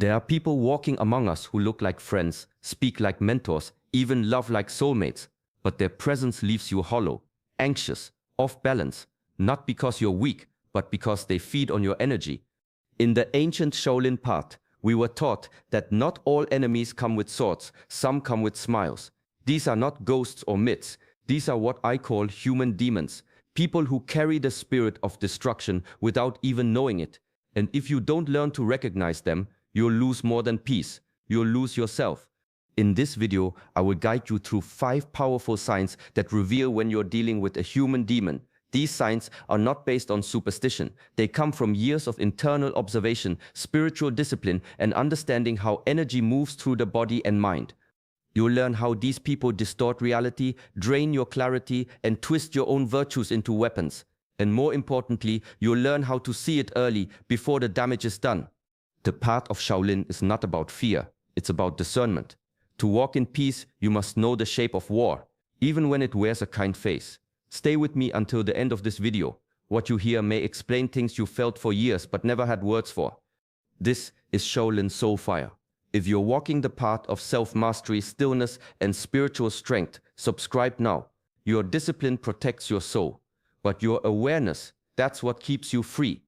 There are people walking among us who look like friends, speak like mentors, even love like soulmates, but their presence leaves you hollow, anxious, off balance, not because you're weak, but because they feed on your energy. In the ancient Shaolin path, we were taught that not all enemies come with swords, some come with smiles. These are not ghosts or myths, these are what I call human demons, people who carry the spirit of destruction without even knowing it. And if you don't learn to recognize them, you'll lose more than peace, you'll lose yourself. In this video, I will guide you through 5 powerful signs that reveal when you're dealing with a human demon. These signs are not based on superstition. They come from years of internal observation, spiritual discipline, and understanding how energy moves through the body and mind. You'll learn how these people distort reality, drain your clarity, and twist your own virtues into weapons. And more importantly, you'll learn how to see it early, before the damage is done. The path of Shaolin is not about fear, it's about discernment. To walk in peace, you must know the shape of war, even when it wears a kind face. Stay with me until the end of this video. What you hear may explain things you felt for years but never had words for. This is Shaolin Soul Fire. If you're walking the path of self-mastery, stillness, and spiritual strength, subscribe now. Your discipline protects your soul, but your awareness, that's what keeps you free.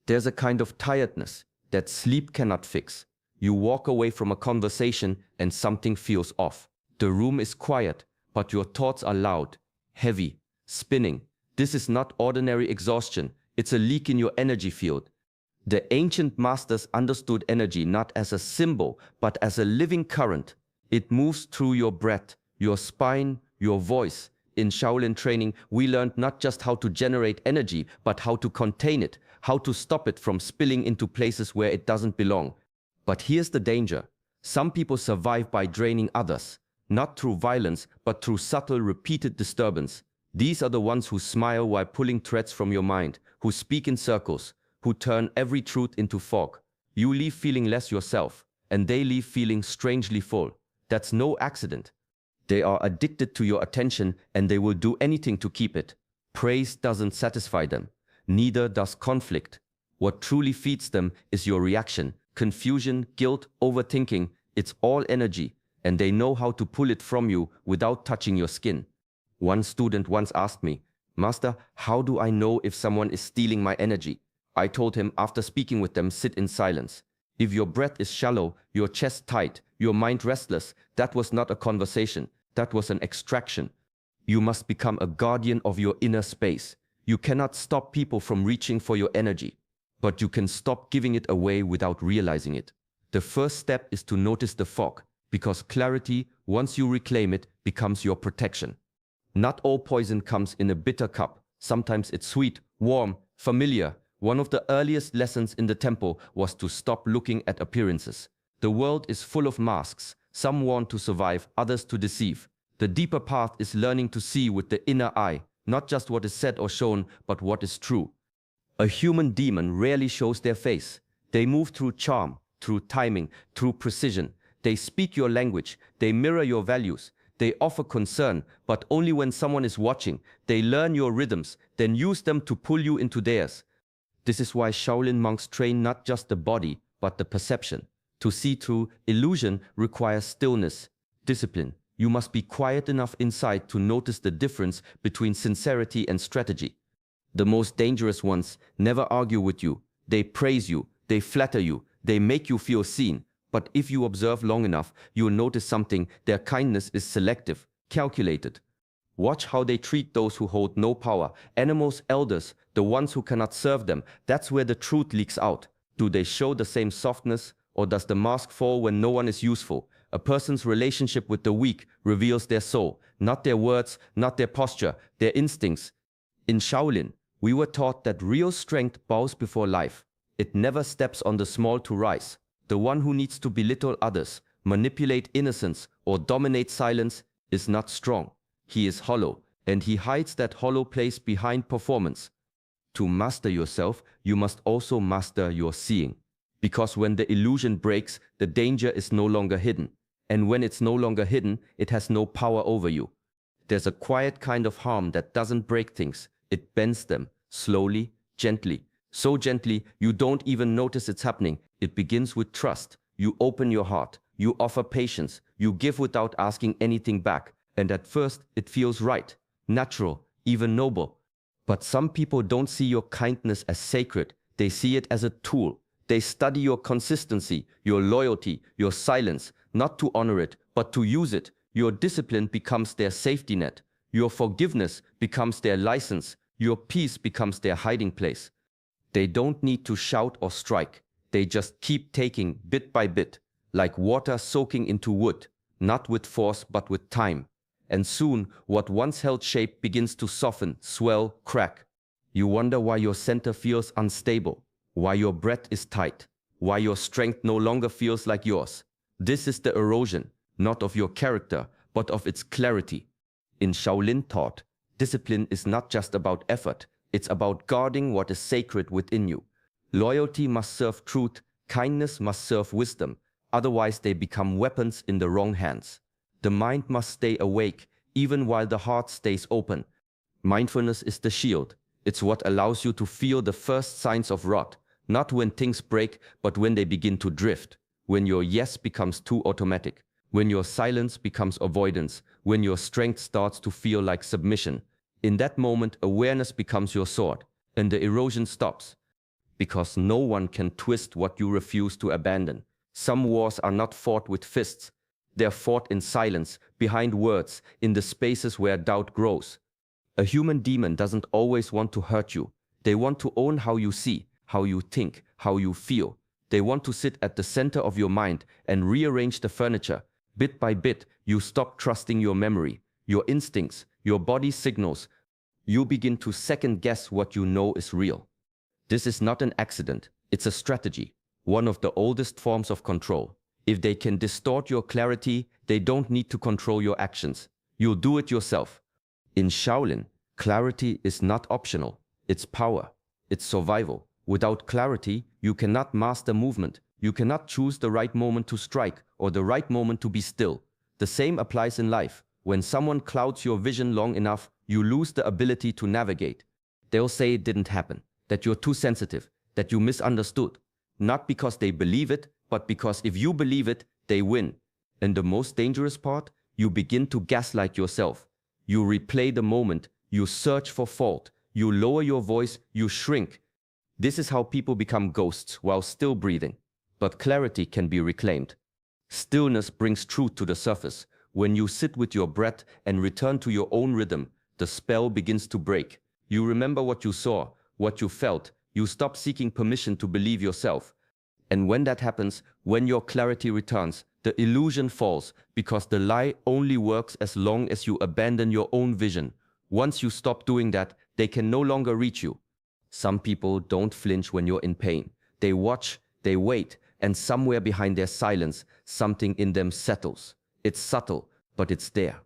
There's a kind of tiredness that sleep cannot fix. You walk away from a conversation and something feels off. The room is quiet, but your thoughts are loud, heavy, spinning. This is not ordinary exhaustion, it's a leak in your energy field. The ancient masters understood energy not as a symbol, but as a living current. It moves through your breath, your spine, your voice. In Shaolin training, we learned not just how to generate energy, but how to contain it, how to stop it from spilling into places where it doesn't belong. But here's the danger. Some people survive by draining others, not through violence, but through subtle, repeated disturbance. These are the ones who smile while pulling threads from your mind, who speak in circles, who turn every truth into fog. You leave feeling less yourself, and they leave feeling strangely full. That's no accident. They are addicted to your attention, and they will do anything to keep it. Praise doesn't satisfy them. Neither does conflict. What truly feeds them is your reaction. Confusion, guilt, overthinking, it's all energy, and they know how to pull it from you without touching your skin. One student once asked me, "Master, how do I know if someone is stealing my energy?" I told him, after speaking with them, sit in silence. If your breath is shallow, your chest tight, your mind restless, that was not a conversation, that was an extraction. You must become a guardian of your inner space. You cannot stop people from reaching for your energy, but you can stop giving it away without realizing it. The first step is to notice the fog, because clarity, once you reclaim it, becomes your protection. Not all poison comes in a bitter cup. Sometimes it's sweet, warm, familiar. One of the earliest lessons in the temple was to stop looking at appearances. The world is full of masks, some worn to survive, others to deceive. The deeper path is learning to see with the inner eye, not just what is said or shown, but what is true. A human demon rarely shows their face. They move through charm, through timing, through precision. They speak your language, they mirror your values. They offer concern, but only when someone is watching. They learn your rhythms, then use them to pull you into theirs. This is why Shaolin monks train not just the body, but the perception. To see through illusion requires stillness, discipline. You must be quiet enough inside to notice the difference between sincerity and strategy. The most dangerous ones never argue with you. They praise you, they flatter you, they make you feel seen. But if you observe long enough, you'll notice something. Their kindness is selective, calculated. Watch how they treat those who hold no power, animals, elders, the ones who cannot serve them. That's where the truth leaks out. Do they show the same softness, or does the mask fall when no one is useful? A person's relationship with the weak reveals their soul, not their words, not their posture, their instincts. In Shaolin, we were taught that real strength bows before life. It never steps on the small to rise. The one who needs to belittle others, manipulate innocence, or dominate silence is not strong. He is hollow, and he hides that hollow place behind performance. To master yourself, you must also master your seeing. Because when the illusion breaks, the danger is no longer hidden. And when it's no longer hidden, it has no power over you. There's a quiet kind of harm that doesn't break things. It bends them, slowly, gently. So gently, you don't even notice it's happening. It begins with trust. You open your heart. You offer patience. You give without asking anything back. And at first, it feels right, natural, even noble. But some people don't see your kindness as sacred. They see it as a tool. They study your consistency, your loyalty, your silence, not to honor it, but to use it. Your discipline becomes their safety net. Your forgiveness becomes their license. Your peace becomes their hiding place. They don't need to shout or strike. They just keep taking bit by bit, like water soaking into wood, not with force but with time. And soon, what once held shape begins to soften, swell, crack. You wonder why your center feels unstable, why your breath is tight, why your strength no longer feels like yours. This is the erosion, not of your character, but of its clarity. In Shaolin thought, discipline is not just about effort, it's about guarding what is sacred within you. Loyalty must serve truth, kindness must serve wisdom, otherwise they become weapons in the wrong hands. The mind must stay awake, even while the heart stays open. Mindfulness is the shield. It's what allows you to feel the first signs of rot, not when things break, but when they begin to drift, when your yes becomes too automatic, when your silence becomes avoidance, when your strength starts to feel like submission. In that moment, awareness becomes your sword, and the erosion stops. Because no one can twist what you refuse to abandon. Some wars are not fought with fists. They're fought in silence, behind words, in the spaces where doubt grows. A human demon doesn't always want to hurt you. They want to own how you see, how you think, how you feel. They want to sit at the center of your mind and rearrange the furniture. Bit by bit, you stop trusting your memory, your instincts, your body signals. You begin to second guess what you know is real. This is not an accident, it's a strategy, one of the oldest forms of control. If they can distort your clarity, they don't need to control your actions. You'll do it yourself. In Shaolin, clarity is not optional. It's power. It's survival. Without clarity, you cannot master movement. You cannot choose the right moment to strike or the right moment to be still. The same applies in life. When someone clouds your vision long enough, you lose the ability to navigate. They'll say it didn't happen, that you're too sensitive, that you misunderstood. Not because they believe it, but because if you believe it, they win. And the most dangerous part, you begin to gaslight yourself. You replay the moment, you search for fault, you lower your voice, you shrink. This is how people become ghosts while still breathing. But clarity can be reclaimed. Stillness brings truth to the surface. When you sit with your breath and return to your own rhythm, the spell begins to break. You remember what you saw, what you felt. You stop seeking permission to believe yourself. And when that happens, when your clarity returns, the illusion falls, because the lie only works as long as you abandon your own vision. Once you stop doing that, they can no longer reach you. Some people don't flinch when you're in pain. They watch, they wait, and somewhere behind their silence, something in them settles. It's subtle, but it's there.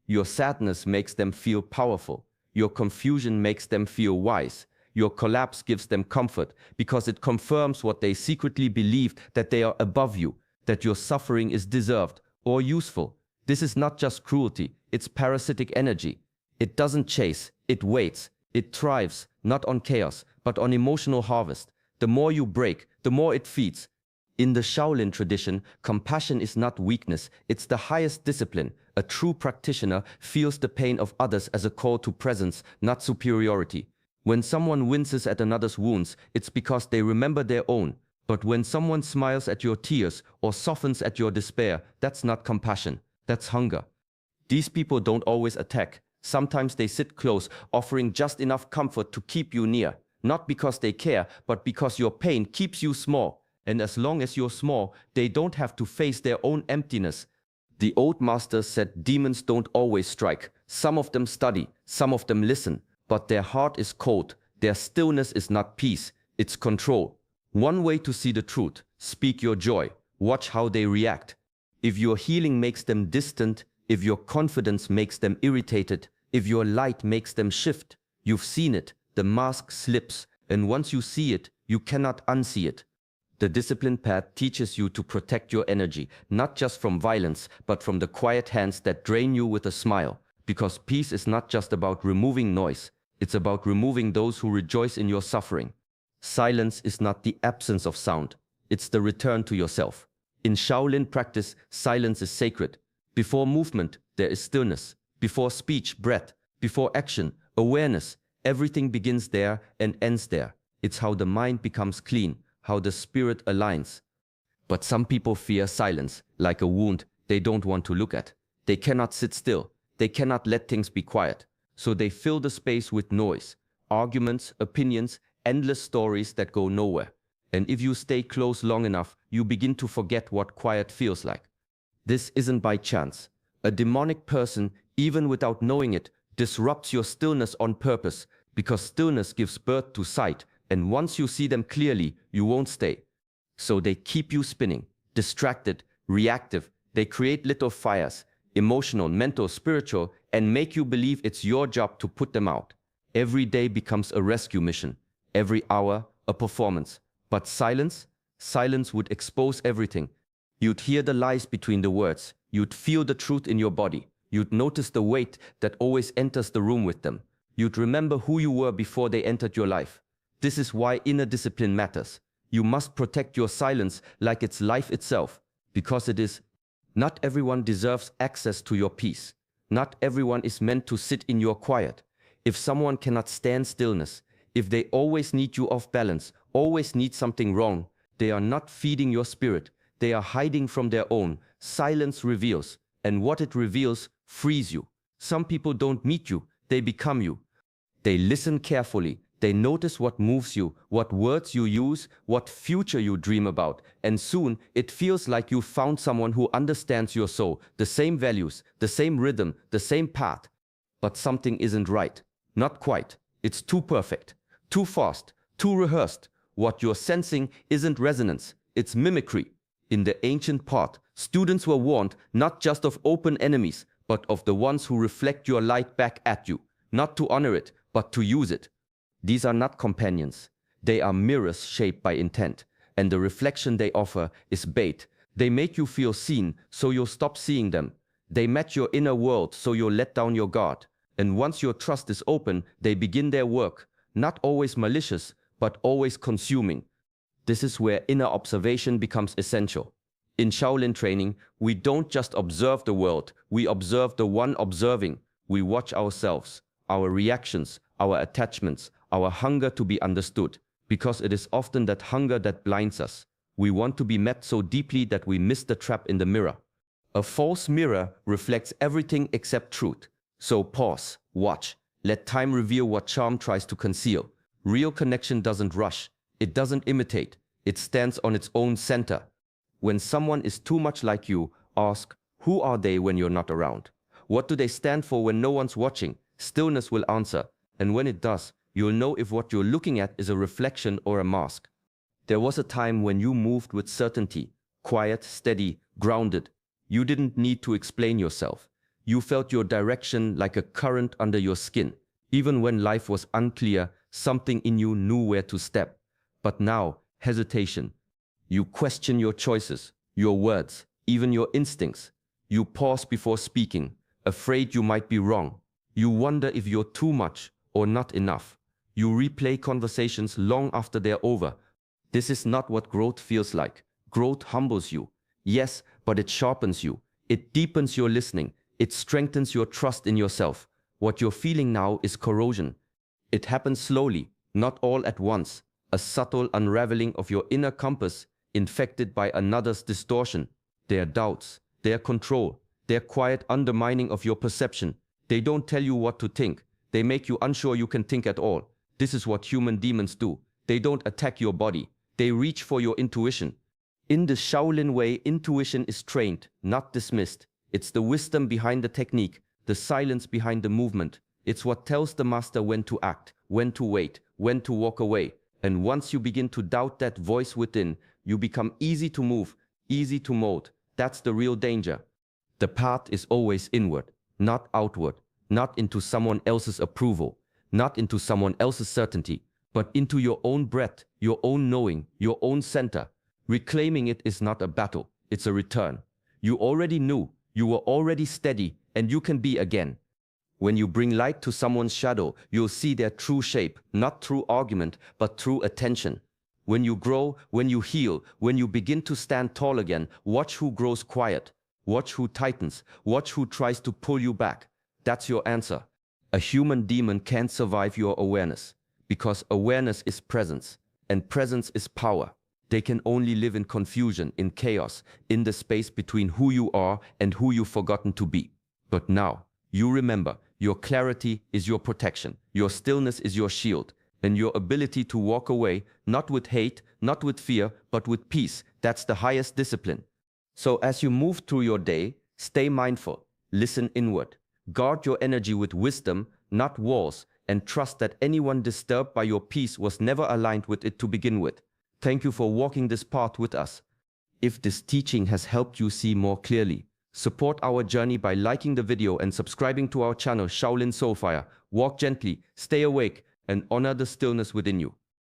Your sadness makes them feel powerful. Your confusion makes them feel wise. Your collapse gives them comfort because it confirms what they secretly believed, that they are above you, that your suffering is deserved or useful. This is not just cruelty, it's parasitic energy. It doesn't chase, it waits. It thrives, not on chaos, but on emotional harvest. The more you break, the more it feeds. In the Shaolin tradition, compassion is not weakness, it's the highest discipline. A true practitioner feels the pain of others as a call to presence, not superiority. When someone winces at another's wounds, it's because they remember their own. But when someone smiles at your tears or softens at your despair, that's not compassion, that's hunger. These people don't always attack. Sometimes they sit close, offering just enough comfort to keep you near. Not because they care, but because your pain keeps you small. And as long as you're small, they don't have to face their own emptiness. The old masters said demons don't always strike. Some of them study, some of them listen. But their heart is cold. Their stillness is not peace, it's control. One way to see the truth: speak your joy. Watch how they react. If your healing makes them distant, if your confidence makes them irritated, if your light makes them shift, you've seen it. The mask slips, and once you see it, you cannot unsee it. The discipline path teaches you to protect your energy, not just from violence, but from the quiet hands that drain you with a smile. Because peace is not just about removing noise. It's about removing those who rejoice in your suffering. Silence is not the absence of sound. It's the return to yourself. In Shaolin practice, silence is sacred. Before movement, there is stillness. Before speech, breath. Before action, awareness. Everything begins there and ends there. It's how the mind becomes clean, how the spirit aligns. But some people fear silence, like a wound they don't want to look at. They cannot sit still. They cannot let things be quiet. So they fill the space with noise, arguments, opinions, endless stories that go nowhere. And if you stay close long enough, you begin to forget what quiet feels like. This isn't by chance. A demonic person, even without knowing it, disrupts your stillness on purpose, because stillness gives birth to sight, and once you see them clearly, you won't stay. So they keep you spinning, distracted, reactive. They create little fires, emotional, mental, spiritual, and make you believe it's your job to put them out. Every day becomes a rescue mission. Every hour, a performance. But silence would expose everything. You'd hear the lies between the words. You'd feel the truth in your body. You'd notice the weight that always enters the room with them. You'd remember who you were before they entered your life. This is why inner discipline matters. You must protect your silence like it's life itself, because it is. Not everyone deserves access to your peace. Not everyone is meant to sit in your quiet. If someone cannot stand stillness, if they always need you off balance, always need something wrong, they are not feeding your spirit. They are hiding from their own. Silence reveals, and what it reveals frees you. Some people don't meet you, they become you. They listen carefully. They notice what moves you, what words you use, what future you dream about, and soon it feels like you found someone who understands your soul, the same values, the same rhythm, the same path. But something isn't right. Not quite. It's too perfect, too fast, too rehearsed. What you're sensing isn't resonance, it's mimicry. In the ancient part, students were warned not just of open enemies, but of the ones who reflect your light back at you, not to honor it, but to use it. These are not companions. They are mirrors shaped by intent, and the reflection they offer is bait. They make you feel seen, so you'll stop seeing them. They match your inner world, so you'll let down your guard. And once your trust is open, they begin their work, not always malicious, but always consuming. This is where inner observation becomes essential. In Shaolin training, we don't just observe the world, we observe the one observing. We watch ourselves, our reactions, our attachments, our hunger to be understood, because it is often that hunger that blinds us. We want to be met so deeply that we miss the trap in the mirror. A false mirror reflects everything except truth. So pause, watch, let time reveal what charm tries to conceal. Real connection doesn't rush, it doesn't imitate, it stands on its own center. When someone is too much like you, ask, who are they when you're not around? What do they stand for when no one's watching? Stillness will answer, and when it does, you'll know if what you're looking at is a reflection or a mask. There was a time when you moved with certainty, quiet, steady, grounded. You didn't need to explain yourself. You felt your direction like a current under your skin. Even when life was unclear, something in you knew where to step. But now, hesitation. You question your choices, your words, even your instincts. You pause before speaking, afraid you might be wrong. You wonder if you're too much or not enough. You replay conversations long after they're over. This is not what growth feels like. Growth humbles you. Yes, but it sharpens you. It deepens your listening. It strengthens your trust in yourself. What you're feeling now is corrosion. It happens slowly, not all at once. A subtle unraveling of your inner compass, infected by another's distortion. Their doubts, their control, their quiet undermining of your perception. They don't tell you what to think. They make you unsure you can think at all. This is what human demons do. They don't attack your body. They reach for your intuition. In the Shaolin way, intuition is trained, not dismissed. It's the wisdom behind the technique, the silence behind the movement. It's what tells the master when to act, when to wait, when to walk away. And once you begin to doubt that voice within, you become easy to move, easy to mold. That's the real danger. The path is always inward, not outward, not into someone else's approval, not into someone else's certainty, but into your own breath, your own knowing, your own center. Reclaiming it is not a battle, it's a return. You already knew, you were already steady, and you can be again. When you bring light to someone's shadow, you'll see their true shape, not through argument, but through attention. When you grow, when you heal, when you begin to stand tall again, watch who grows quiet. Watch who tightens. Watch who tries to pull you back. That's your answer. A human demon can't survive your awareness, because awareness is presence, and presence is power. They can only live in confusion, in chaos, in the space between who you are and who you've forgotten to be. But now, you remember, your clarity is your protection, your stillness is your shield, and your ability to walk away, not with hate, not with fear, but with peace, that's the highest discipline. So as you move through your day, stay mindful, listen inward, guard your energy with wisdom, not walls, and trust that anyone disturbed by your peace was never aligned with it to begin with. Thank you for walking this path with us. If this teaching has helped you see more clearly, support our journey by liking the video and subscribing to our channel Shaolin Soulfire. Walk gently, stay awake, and honor the stillness within you.